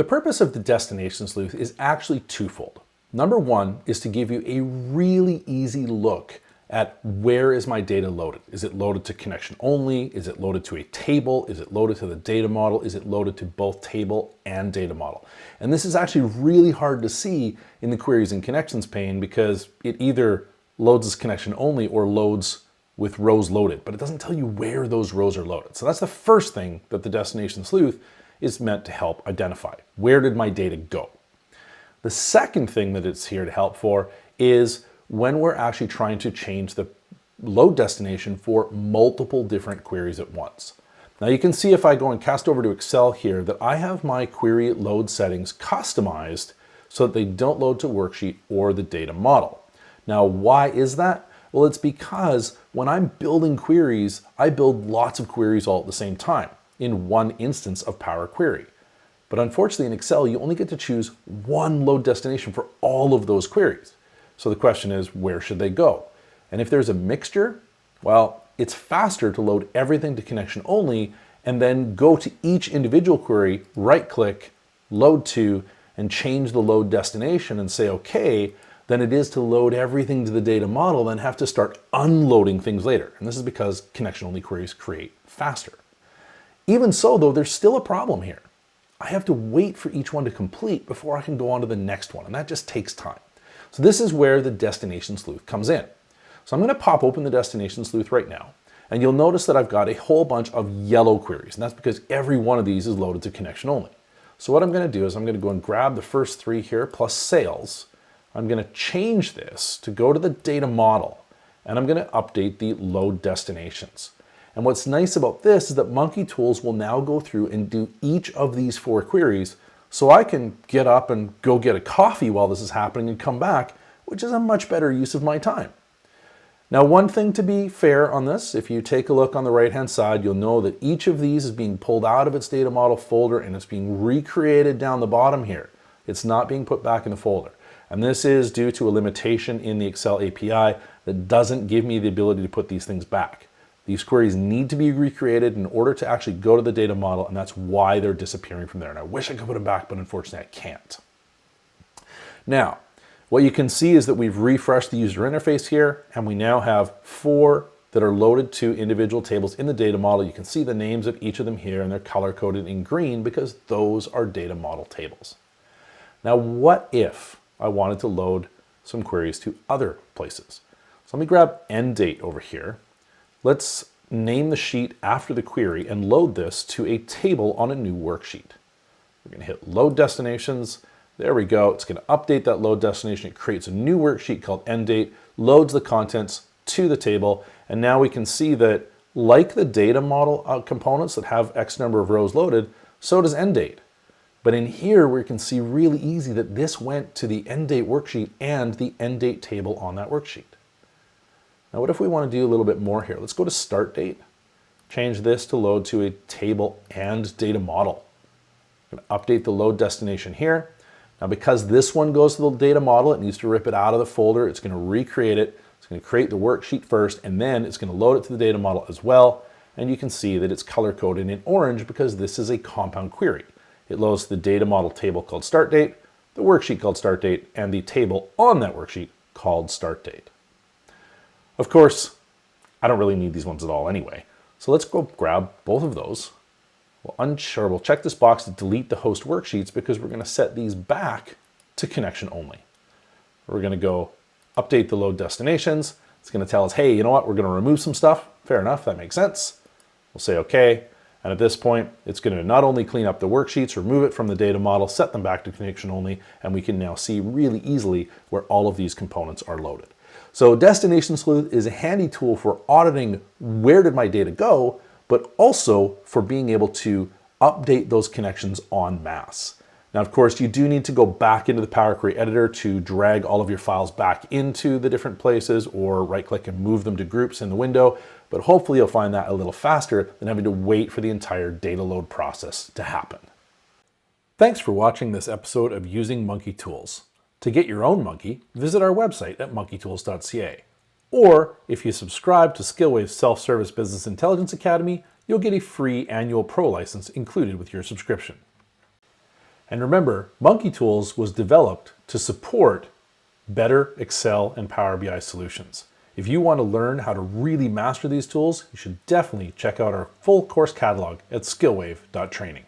The purpose of the Destination Sleuth is actually twofold. Number one is to give you a really easy look at where is my data loaded. Is it loaded to connection only? Is it loaded to a table? Is it loaded to the data model? Is it loaded to both table and data model? And this is actually really hard to see in the queries and connections pane because it either loads as connection only or loads with rows loaded, but it doesn't tell you where those rows are loaded. So that's the first thing that the Destination Sleuth is meant to help identify. Where did my data go? The second thing that it's here to help for is when we're actually trying to change the load destination for multiple different queries at once. Now you can see if I go and cast over to Excel here that I have my query load settings customized so that they don't load to worksheet or the data model. Now why is that? Well, it's because when I'm building queries, I build lots of queries all at the same time in one instance of Power Query. But unfortunately in Excel, you only get to choose one load destination for all of those queries. So the question is, where should they go? And if there's a mixture, well, it's faster to load everything to connection only and then go to each individual query, right click, load to, and change the load destination and say, okay, than it is to load everything to the data model, then have to start unloading things later. And this is because connection only queries create faster. Even so though, there's still a problem here. I have to wait for each one to complete before I can go on to the next one, and that just takes time. So this is where the Destination Sleuth comes in. So I'm going to pop open the Destination Sleuth right now, and you'll notice that I've got a whole bunch of yellow queries, and that's because every one of these is loaded to connection only. So what I'm going to do is I'm going to go and grab the first three here plus sales. I'm going to change this to go to the data model, and I'm going to update the load destinations. And what's nice about this is that Monkey Tools will now go through and do each of these four queries, so I can get up and go get a coffee while this is happening and come back, which is a much better use of my time. Now, one thing to be fair on this, if you take a look on the right-hand side, you'll know that each of these is being pulled out of its data model folder and it's being recreated down the bottom here. It's not being put back in the folder. And this is due to a limitation in the Excel API that doesn't give me the ability to put these things back. These queries need to be recreated in order to actually go to the data model, and that's why they're disappearing from there. And I wish I could put them back, but unfortunately I can't. Now, what you can see is that we've refreshed the user interface here, and we now have four that are loaded to individual tables in the data model. You can see the names of each of them here, and they're color-coded in green because those are data model tables. Now, what if I wanted to load some queries to other places? So let me grab end date over here. Let's name the sheet after the query and load this to a table on a new worksheet. We're going to hit load destinations. There we go. It's going to update that load destination. It creates a new worksheet called end date, loads the contents to the table. And now we can see that like the data model components that have X number of rows loaded, so does end date. But in here, we can see really easy that this went to the end date worksheet and the end date table on that worksheet. Now, what if we want to do a little bit more here? Let's go to start date, change this to load to a table and data model. I'm going to update the load destination here. Now, because this one goes to the data model, it needs to rip it out of the folder. It's going to recreate it. It's going to create the worksheet first, and then it's going to load it to the data model as well. And you can see that it's color-coded in orange because this is a compound query. It loads the data model table called start date, the worksheet called start date, and the table on that worksheet called start date. Of course, I don't really need these ones at all anyway. So let's go grab both of those. We'll check this box to delete the host worksheets because we're going to set these back to connection only. We're going to go update the load destinations. It's going to tell us, hey, you know what? We're going to remove some stuff. Fair enough. That makes sense. We'll say okay. And at this point, it's going to not only clean up the worksheets, remove it from the data model, set them back to connection only, and we can now see really easily where all of these components are loaded. So Destination Sleuth is a handy tool for auditing where did my data go, but also for being able to update those connections en masse. Now, of course, you do need to go back into the Power Query editor to drag all of your files back into the different places or right-click and move them to groups in the window, but hopefully you'll find that a little faster than having to wait for the entire data load process to happen. Thanks for watching this episode of Using Monkey Tools. To get your own monkey, visit our website at monkeytools.ca. Or if you subscribe to Skillwave's Self-Service Business Intelligence Academy, you'll get a free annual pro license included with your subscription. And remember, Monkey Tools was developed to support better Excel and Power BI solutions. If you want to learn how to really master these tools, you should definitely check out our full course catalog at skillwave.training.